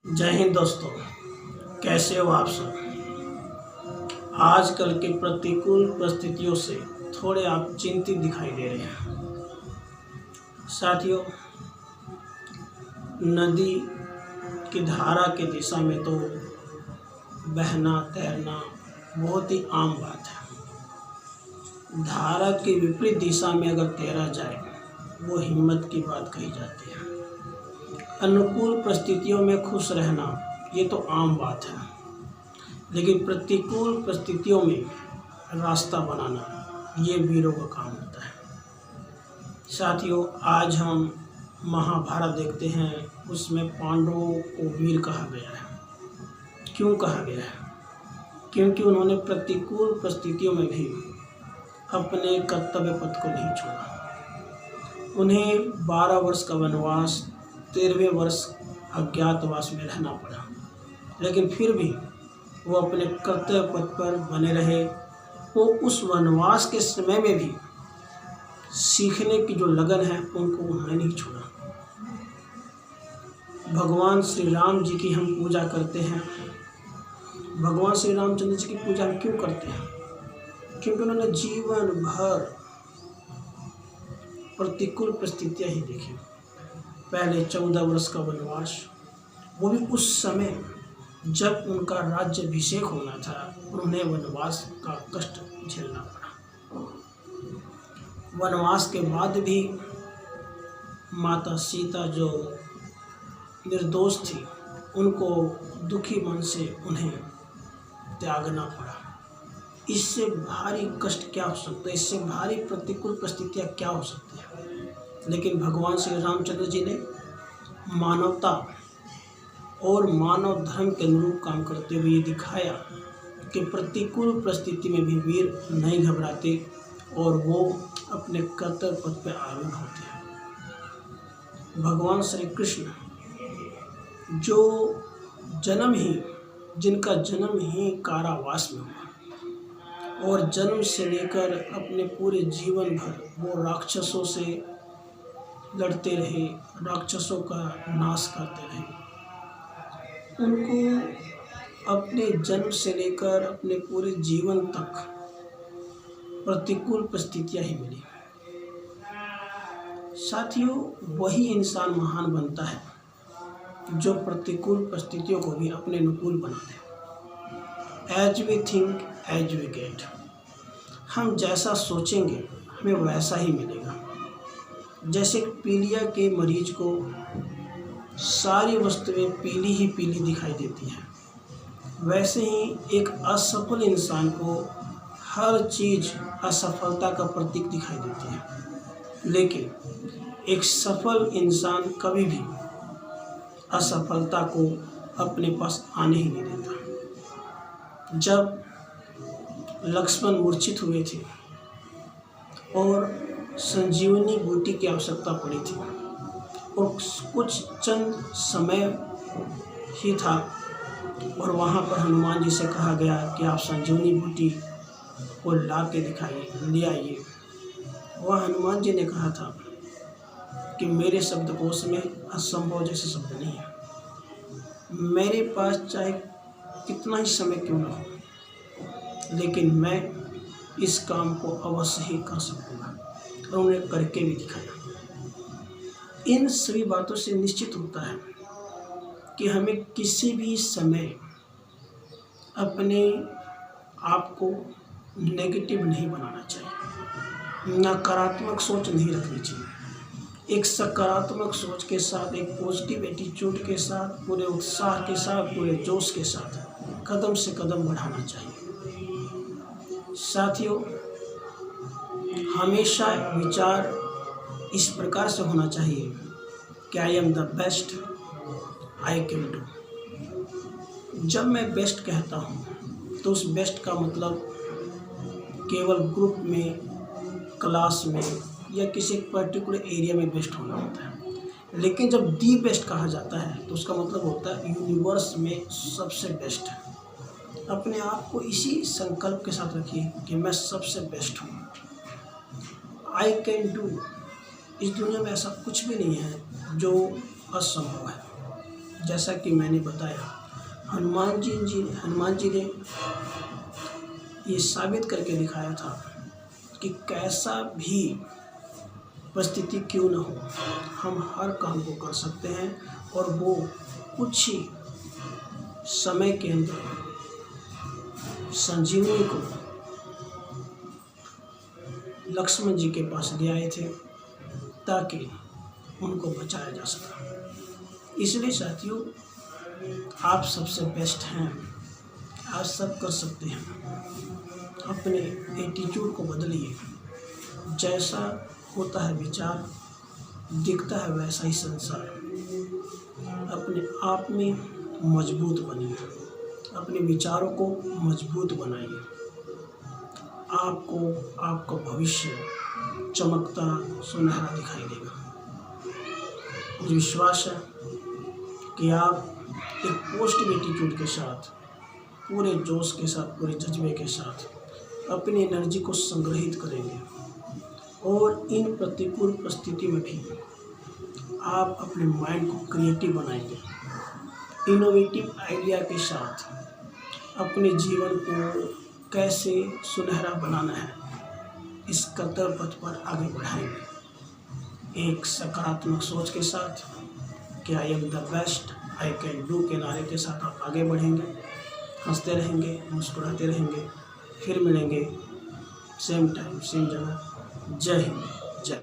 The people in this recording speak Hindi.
जय हिंद दोस्तों, कैसे हो आप सब। आजकल के प्रतिकूल परिस्थितियों से थोड़े आप चिंतित दिखाई दे रहे हैं। साथियों, नदी की धारा की दिशा में तो बहना तैरना बहुत ही आम बात है। धारा की विपरीत दिशा में अगर तैरा जाए वो हिम्मत की बात कही जाती है। अनुकूल परिस्थितियों में खुश रहना ये तो आम बात है, लेकिन प्रतिकूल परिस्थितियों में रास्ता बनाना ये वीरों का काम होता है। साथियों, आज हम महाभारत देखते हैं, उसमें पांडवों को वीर कहा गया है। क्यों कहा गया है? क्योंकि उन्होंने प्रतिकूल परिस्थितियों में भी अपने कर्तव्य पथ को नहीं छोड़ा। उन्हें 12 वर्ष का वनवास, 13वें वर्ष अज्ञातवास में रहना पड़ा, लेकिन फिर भी वो अपने कर्तव्य पथ पर बने रहे। वो उस वनवास के समय में भी सीखने की जो लगन है उनको उन्होंने नहीं छोड़ा। भगवान श्री राम जी की हम पूजा करते हैं। भगवान श्री रामचंद्र जी की पूजा हम क्यों करते हैं? क्योंकि उन्होंने जीवन भर प्रतिकूल परिस्थितियाँ ही देखी। पहले 14 वर्ष का वनवास, वो भी उस समय जब उनका राज्याभिषेक होना था, उन्हें वनवास का कष्ट झेलना पड़ा। वनवास के बाद भी माता सीता जो निर्दोष थी, उनको दुखी मन से उन्हें त्यागना पड़ा। इससे भारी कष्ट क्या हो सकता है? इससे भारी प्रतिकूल परिस्थितियाँ क्या हो सकती है? लेकिन भगवान श्री रामचंद्र जी ने मानवता और मानव धर्म के अनुरूप काम करते हुए ये दिखाया कि प्रतिकूल परिस्थिति में भी वीर नहीं घबराते और वो अपने कर्तव्य पथ पर आरूढ़ होते हैं। भगवान श्री कृष्ण जिनका जन्म ही कारावास में हुआ और जन्म से लेकर अपने पूरे जीवन भर वो राक्षसों से लड़ते रहे, राक्षसों का नाश करते रहे। उनको अपने जन्म से लेकर अपने पूरे जीवन तक प्रतिकूल परिस्थितियाँ ही मिली। साथियों, वही इंसान महान बनता है जो प्रतिकूल परिस्थितियों को भी अपने अनुकूल बना दे। As we think as we get. हम जैसा सोचेंगे हमें वैसा ही मिलेगा। जैसे पीलिया के मरीज को सारी वस्तुएं पीली ही पीली दिखाई देती हैं, वैसे ही एक असफल इंसान को हर चीज़ असफलता का प्रतीक दिखाई देती है, लेकिन एक सफल इंसान कभी भी असफलता को अपने पास आने ही नहीं देता। जब लक्ष्मण मूर्छित हुए थे और संजीवनी बूटी की आवश्यकता पड़ी थी और कुछ चंद समय ही था और वहाँ पर हनुमान जी से कहा गया कि आप संजीवनी बूटी को ला के ले आइए। वह हनुमान जी ने कहा था कि मेरे शब्दकोश में असंभव जैसे शब्द नहीं है। मेरे पास चाहे कितना ही समय क्यों ना हो, लेकिन मैं इस काम को अवश्य ही कर सकूँगा, और उन्हें करके भी दिखाया। इन सभी बातों से निश्चित होता है कि हमें किसी भी समय अपने आप को नेगेटिव नहीं बनाना चाहिए, नकारात्मक सोच नहीं रखनी चाहिए। एक सकारात्मक सोच के साथ, एक पॉजिटिव एटीट्यूड के साथ, पूरे उत्साह के साथ, पूरे जोश के साथ कदम से कदम बढ़ाना चाहिए। साथियों, हमेशा विचार इस प्रकार से होना चाहिए कि I am the best I can do. जब मैं बेस्ट कहता हूँ तो उस बेस्ट का मतलब केवल ग्रुप में, क्लास में या किसी पर्टिकुलर एरिया में बेस्ट होना होता है, लेकिन जब दी बेस्ट कहा जाता है तो उसका मतलब होता है यूनिवर्स में सबसे बेस्ट है। अपने आप को इसी संकल्प के साथ रखिए कि मैं सबसे बेस्ट हूँ। I can do. इस दुनिया में ऐसा कुछ भी नहीं है जो असंभव है। जैसा कि मैंने बताया, हनुमान जी ने ये साबित करके दिखाया था कि कैसा भी परिस्थिति क्यों न हो, हम हर काम को कर सकते हैं और वो कुछ ही समय के अंदर संजीवनी को लक्ष्मण जी के पास ले आए थे ताकि उनको बचाया जा सका। इसलिए साथियों, आप सबसे बेस्ट हैं, आप सब कर सकते हैं। अपने एटीट्यूड को बदलिए, जैसा होता है विचार, दिखता है वैसा ही संसार। अपने आप में मजबूत बनिए, अपने विचारों को मजबूत बनाइए। आपको आपका भविष्य चमकता सुनहरा दिखाई देगा। मुझे विश्वास है कि आप एक पॉजिटिव एटीट्यूड के साथ, पूरे जोश के साथ, पूरे जज्बे के साथ अपनी एनर्जी को संग्रहित करेंगे और इन प्रतिकूल परिस्थिति में भी आप अपने माइंड को क्रिएटिव बनाएंगे। इनोवेटिव आइडिया के साथ अपने जीवन को कैसे सुनहरा बनाना है, इस कर्तव्य पथ पर आगे बढ़ाएंगे। एक सकारात्मक सोच के साथ कि I am the best, I can do के नारे के साथ आप आगे बढ़ेंगे, हंसते रहेंगे, मुस्कुराते रहेंगे। फिर मिलेंगे सेम टाइम सेम जगह। जय हिंद।